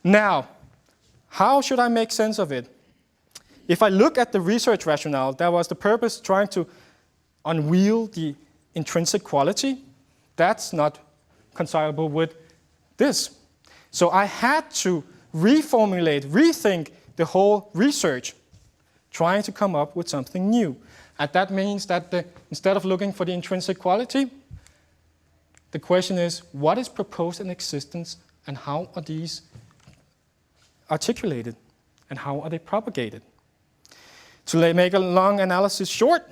Now, how should I make sense of it? If I look at the research rationale, that was the purpose trying to unveil the intrinsic quality. That's not reconcilable with this. So I had to reformulate, rethink the whole research, trying to come up with something new. And that means that instead of looking for the intrinsic quality, the question is, what is proposed in existence and how are these articulated and how are they propagated? To make a long analysis short,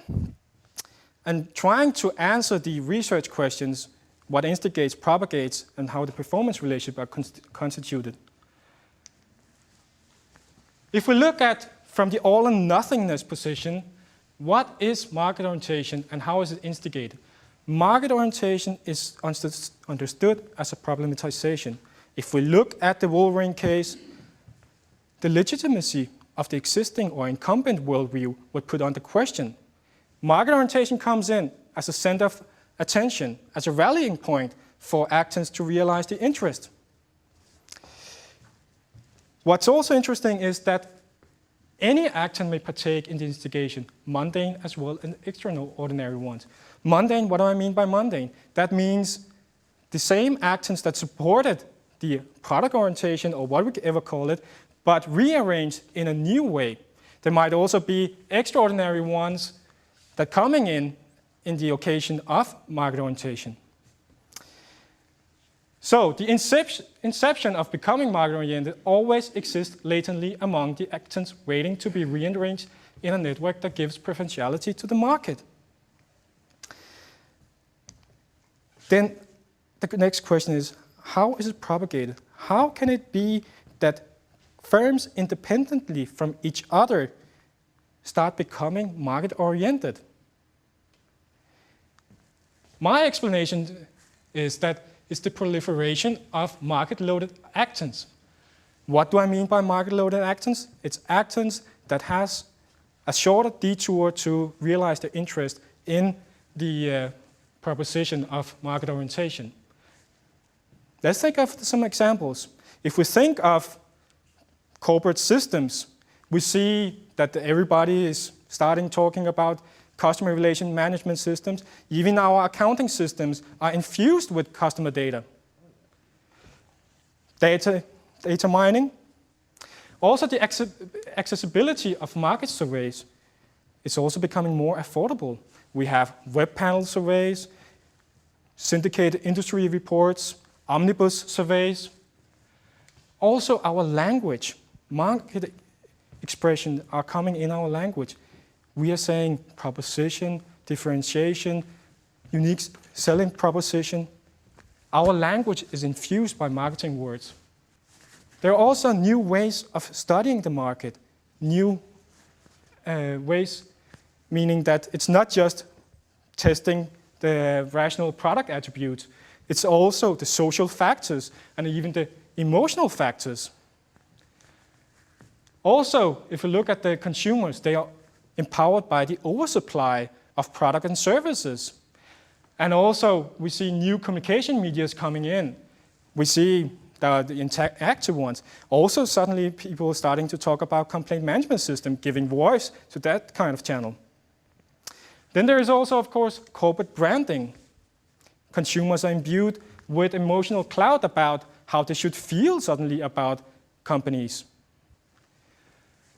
and trying to answer the research questions, what instigates, propagates, and how the performance relationships are constituted. If we look at from the all and nothingness position, what is market orientation and how is it instigated? Market orientation is understood as a problematization. If we look at the Wolverine case, the legitimacy of the existing or incumbent worldview would put under question. Market orientation comes in as a center of attention, as a rallying point for actors to realize the interest. What's also interesting is that any actor may partake in the instigation, mundane as well as extraordinary ones. Mundane, what do I mean by mundane? That means the same actors that supported the product orientation, or what we could ever call it, but rearranged in a new way. There might also be extraordinary ones that coming in the occasion of market orientation. So the inception of becoming market-oriented always exists latently among the actors waiting to be rearranged in a network that gives preferentiality to the market. Then the next question is, how is it propagated? How can it be that firms independently from each other start becoming market-oriented? My explanation is that it's the proliferation of market-loaded actors. What do I mean by market-loaded actors? It's actors that has a shorter detour to realize their interest in the proposition of market orientation. Let's think of some examples. If we think of corporate systems, we see that everybody is starting talking about customer relation management systems. Even our accounting systems are infused with customer data. Data mining. Also the accessibility of market surveys is also becoming more affordable. We have web panel surveys, syndicated industry reports, omnibus surveys. Also our language, market expression are coming in our language. We are saying proposition, differentiation, unique selling proposition. Our language is infused by marketing words. There are also new ways of studying the market, new ways, meaning that it's not just testing the rational product attributes, it's also the social factors and even the emotional factors. Also, if you look at the consumers, they are empowered by the oversupply of product and services. And also, we see new communication medias coming in. We see the interactive ones. Also, suddenly people are starting to talk about complaint management system, giving voice to that kind of channel. Then there is also, of course, corporate branding. Consumers are imbued with emotional cloud about how they should feel suddenly about companies.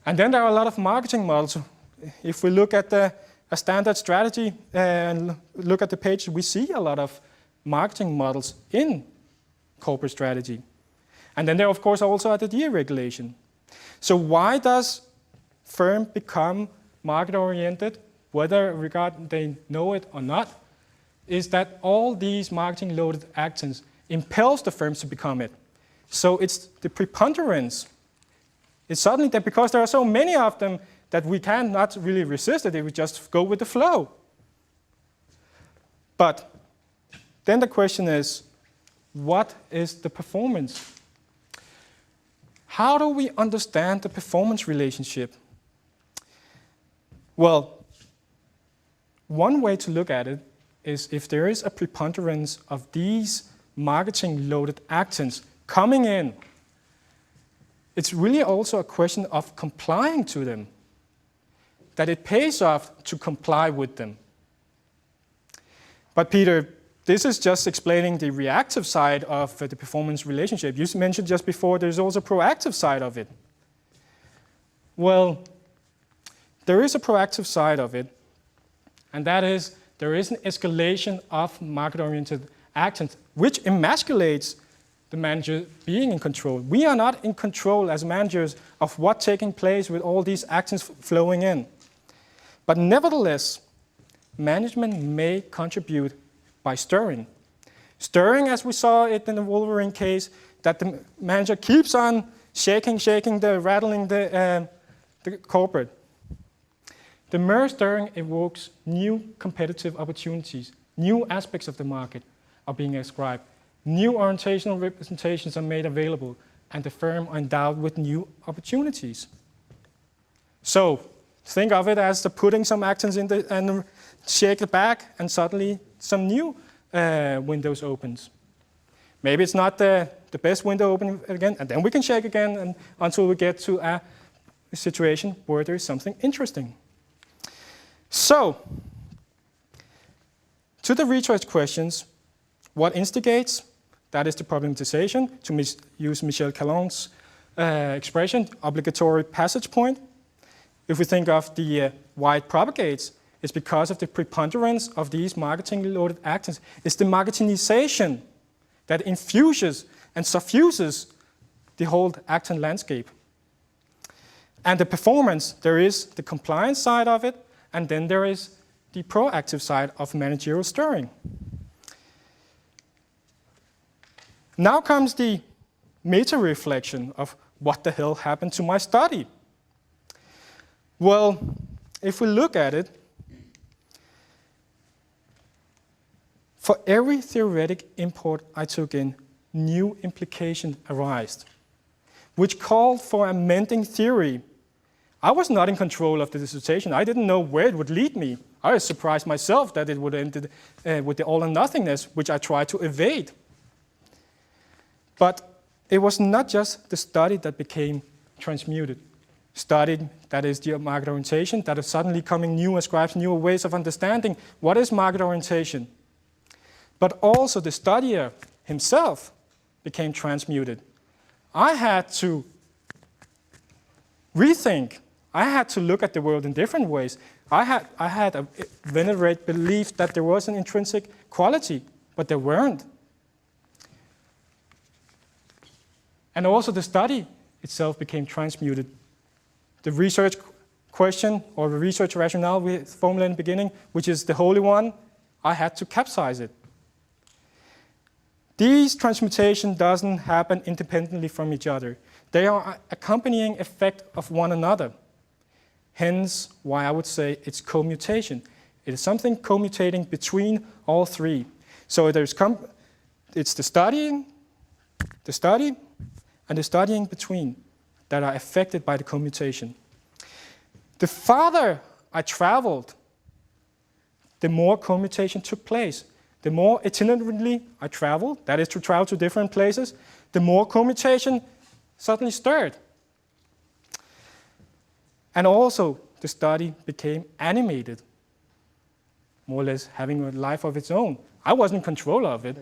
And then there are a lot of marketing models. If we look at a standard strategy and look at the page, we see a lot of marketing models in corporate strategy. And then there, of course, also are the deregulation. So why does firm become market-oriented, whether they know it or not, is that all these marketing-loaded actions impels the firms to become it. So it's the preponderance. It's suddenly that because there are so many of them that we cannot really resist it, we just go with the flow. But then the question is, what is the performance? How do we understand the performance relationship? Well, one way to look at it is if there is a preponderance of these marketing-loaded actions coming in, it's really also a question of complying to them, that it pays off to comply with them. But Peter, this is just explaining the reactive side of the performance relationship. You mentioned just before there's also a proactive side of it. Well, there is a proactive side of it, and that is there is an escalation of market-oriented actions, which emasculates the manager being in control. We are not in control as managers of what's taking place with all these actions flowing in. But nevertheless, management may contribute by stirring. Stirring, as we saw it in the Wolverine case, that the manager keeps on shaking, rattling the corporate. The mere stirring evokes new competitive opportunities. New aspects of the market are being ascribed. New orientational representations are made available, and the firm are endowed with new opportunities. So think of it as the putting some actions in and shake it back, and suddenly some new windows opens. Maybe it's not the best window opening again, and then we can shake again until we get to a situation where there is something interesting. So, to the research questions, what instigates? That is the problematization, to use Michel Calon's expression, obligatory passage point. If we think of the why it propagates, it's because of the preponderance of these marketing-loaded actions. It's the marketingization that infuses and suffuses the whole action landscape. And the performance, there is the compliance side of it, and then there is the proactive side of managerial stirring. Now comes the meta-reflection of what the hell happened to my study. Well, if we look at it, for every theoretic import I took in, new implications arise, which called for amending theory. I was not in control of the dissertation. I didn't know where it would lead me. I was surprised myself that it would end with the all or nothingness, which I tried to evade. But it was not just the study that became transmuted. Study, that is the market orientation, that is suddenly coming new, ascribes new ways of understanding what is market orientation. But also the studier himself became transmuted. I had to rethink. I had to look at the world in different ways. I had a venerate belief that there was an intrinsic quality, but there weren't. And also the study itself became transmuted. The research question or the research rationale we formulated in the beginning, which is the holy one, I had to capsize it. These transmutation doesn't happen independently from each other. They are accompanying effect of one another. Hence why I would say it's commutation. It is something commutating between all three. So it's the study, and the studying between that are affected by the commutation. The farther I traveled, the more commutation took place. The more itinerantly I traveled, that is to travel to different places, the more commutation suddenly stirred. And also, the study became animated, more or less having a life of its own. I wasn't in control of it.